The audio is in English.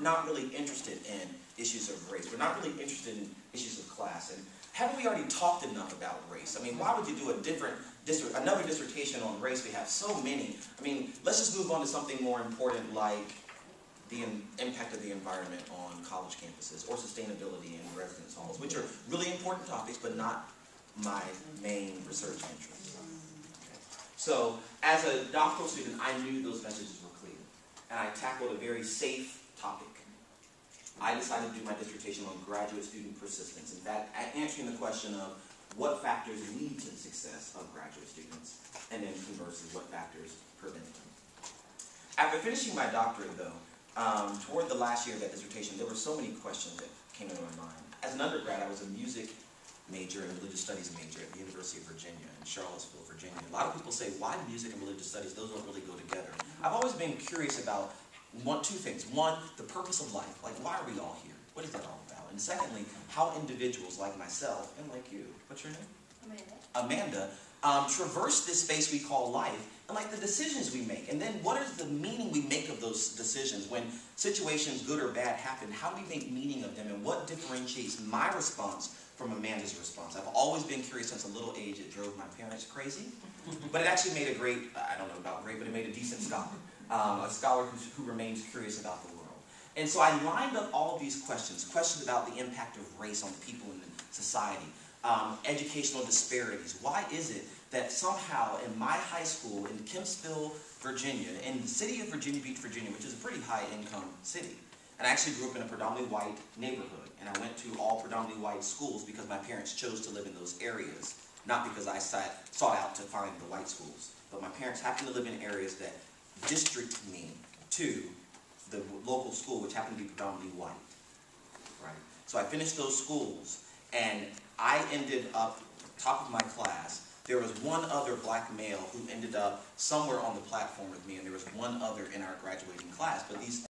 not really interested in issues of race. We're not really interested in issues of class. And haven't we already talked enough about race? I mean, why would you do another dissertation on race? We have so many. I mean, let's just move on to something more important like the impact of the environment on college campuses or sustainability in residence halls, which are really important topics, but not my main research interest. Okay. So, as a doctoral student, I knew those messages were clear, and I tackled a very safe topic. I decided to do my dissertation on graduate student persistence. In fact, answering the question of what factors lead to the success of graduate students, and then conversely, what factors prevent them. After finishing my doctorate, though, toward the last year of that dissertation, there were so many questions that came into my mind. As an undergrad, I was a music major and religious studies major at the University of Virginia in Charlottesville, Virginia. A lot of people say, why music and religious studies? Those don't really go together. I've always been curious about two things. One, the purpose of life. Like, why are we all here? What is that all about? And secondly, how individuals like myself and like you, what's your name? Amanda, traverse this space we call life, and like the decisions we make. And then what is the meaning we make of those decisions? When situations, good or bad, happen, how do we make meaning of them? And what differentiates my response from Amanda's response? I've always been curious since a little age. It drove my parents crazy. But it actually made a great, I don't know about great, but it made a decent scholar. A scholar who remains curious about the world. And so I lined up all of these questions about the impact of race on people in society, educational disparities. Why is it that somehow in my high school in Kempsville, Virginia, in the city of Virginia Beach, Virginia, which is a pretty high-income city, and I actually grew up in a predominantly white neighborhood, and I went to all predominantly white schools because my parents chose to live in those areas, not because I sought out to find the white schools. But my parents happened to live in areas that district me to the local school, which happened to be predominantly white. Right? So I finished those schools, and I ended up top of my class. There was one other black male who ended up somewhere on the platform with me, and there was one other in our graduating class. But these